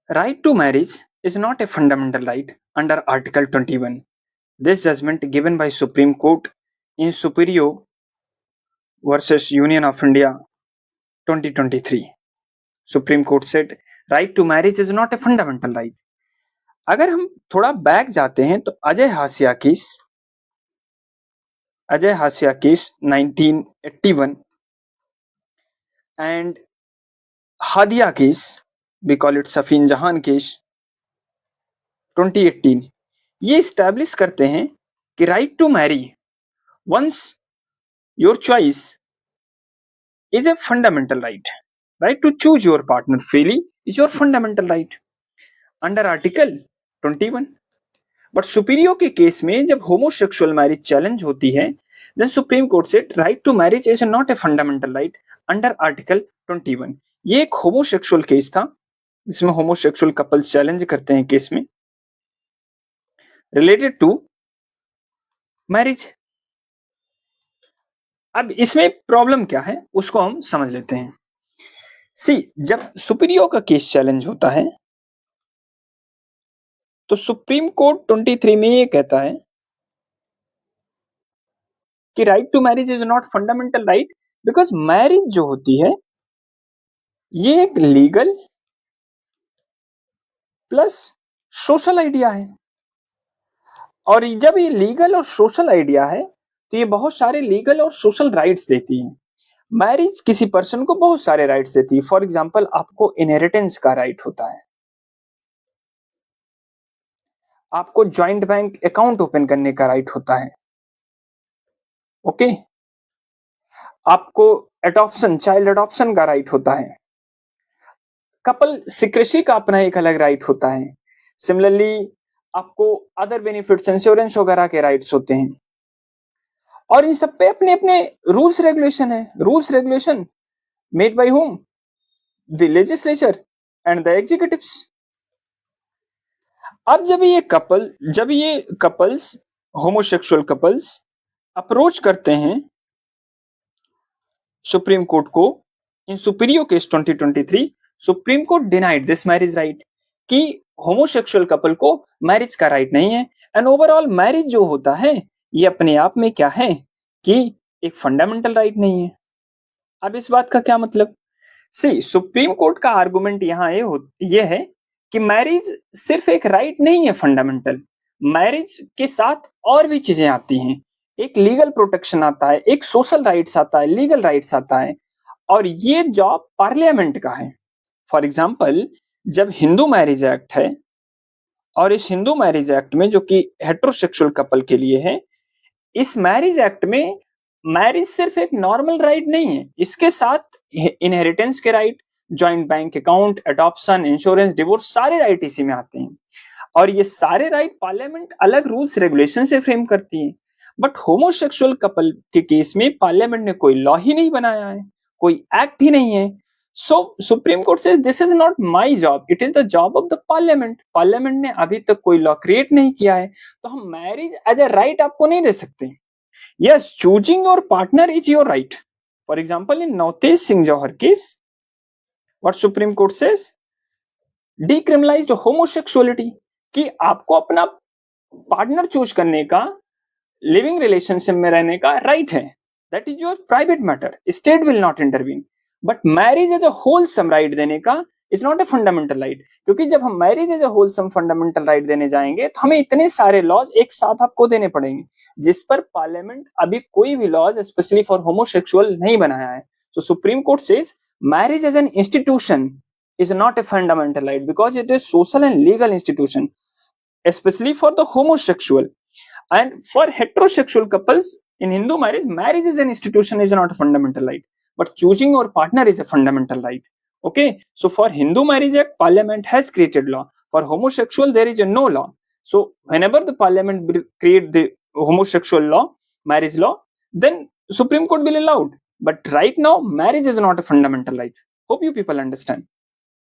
Right to marriage is not a fundamental right under Article 21. This judgment given by Supreme Court in Superior versus Union of India 2023. Supreme Court said right to marriage is not a fundamental right. अगर हम थोड़ा back जाते हैं तो Ajay Hasia case 1981 and Hadiya case we call it Shafin Jahan case 2018 ये establish करते हैं कि right to marry once your choice is a fundamental right. Right to choose your partner freely is your fundamental right under article 21. But Supriyo के case में जब homosexual marriage challenge होती है then supreme court said right to marriage is not a fundamental right under article 21. ये एक homosexual case था जिसमें homosexual couples challenge करते हैं केस में रिलेटेड टू मैरिज. अब इसमें प्रॉब्लम क्या है उसको हम समझ लेते हैं. सी जब सुपीरियो का केस चैलेंज होता है तो सुप्रीम कोर्ट 23 में ये कहता है कि right to marriage is not fundamental right because marriage जो होती है ये एक लीगल प्लस सोशल आइडिया है. और जब ये लीगल और सोशल आइडिया है तो ये बहुत सारे लीगल और सोशल राइट्स देती है. मैरिज किसी पर्सन को बहुत सारे राइट्स देती है. फॉर एग्जांपल आपको इनहेरिटेंस का राइट होता है, आपको जॉइंट बैंक अकाउंट ओपन करने का राइट होता है. ओके आपको एडॉप्शन चाइल्ड एडॉप्शन का राइट होता है. कपल सिक्रेसी का अपना एक अलग राइट होता है. सिमिलरली आपको अदर बेनिफिट्स इंश्योरेंस वगैरह के राइट्स होते हैं. और इन सब पे अपने अपने रूल्स रेगुलेशन है. Rules regulation made by whom? The legislature and the executives. अब जब ये कपल्स होमोसेक्सुअल कपल्स अप्रोच करते हैं सुप्रीम कोर्ट को in Supriyo case 2023 supreme court denied this marriage right कि होमोसेक्सुअल कपल को मैरिज का राइट नहीं है. एंड ओवरऑल मैरिज जो होता है ये अपने आप में क्या है कि एक फंडामेंटल राइट नहीं है. अब इस बात का क्या मतलब? सी सुप्रीम कोर्ट का आर्गुमेंट यहाँ ये है कि मैरिज सिर्फ एक राइट नहीं है फंडामेंटल. मैरिज के साथ और भी चीजें आती हैं. एक लीगल प्रोटेक्शन आता है, एक सोशल राइट्स आता है, लीगल राइट्स आता है और ये जॉब पार्लियामेंट का है. फॉर एग्जाम्पल जब हिंदू मैरिज एक्ट है और इस हिंदू मैरिज एक्ट में जो कि हेट्रोसेक्सुअल कपल के लिए है, इस मैरिज एक्ट में मैरिज सिर्फ एक नॉर्मल राइट नहीं है, इसके साथ इनहेरिटेंस के right, joint bank account, adoption, insurance, divorce सारे राइट इसी में आते हैं. और ये सारे राइट पार्लियामेंट अलग रूल्स रेगुलेशन से फ्रेम करती है. बट होमोसेक्सुअल कपल के केस में पार्लियामेंट ने कोई लॉ ही नहीं बनाया है, कोई एक्ट ही नहीं है. So supreme court says this is not my job, it is the job of the parliament. Parliament ने अभी तक कोई लॉ क्रिएट नहीं किया है तो हम मैरिज एज ए राइट आपको नहीं दे सकते. Yes, choosing your partner is your right. For example in Navtej Singh Johar case what supreme court says decriminalized homosexuality कि आपको अपना पार्टनर चूज करने का, लिविंग रिलेशनशिप में रहने का राइट है. That is your private matter, state will not intervene. But marriage as a wholesome right देने का is not a fundamental right. क्योंकि जब हम marriage as a wholesome fundamental right देने जाएंगे तो हमें इतने सारे लॉज एक साथ आपको देने पड़ेंगे जिस पर पार्लियामेंट अभी कोई भी लॉज स्पेशली फॉर होमोसेक्सुअल नहीं बनाया है. तो Supreme court says marriage as an institution is not a fundamental right because it is social and legal institution especially for the homosexual. And for heterosexual couples in Hindu marriage is an institution, is not a fundamental right, but choosing your partner is a fundamental right. Okay, so for Hindu marriage act parliament has created law. For homosexual there is a no law. So whenever the parliament create the homosexual law, marriage law, then Supreme Court will allow. But right now marriage is not a fundamental right. Hope you people understand.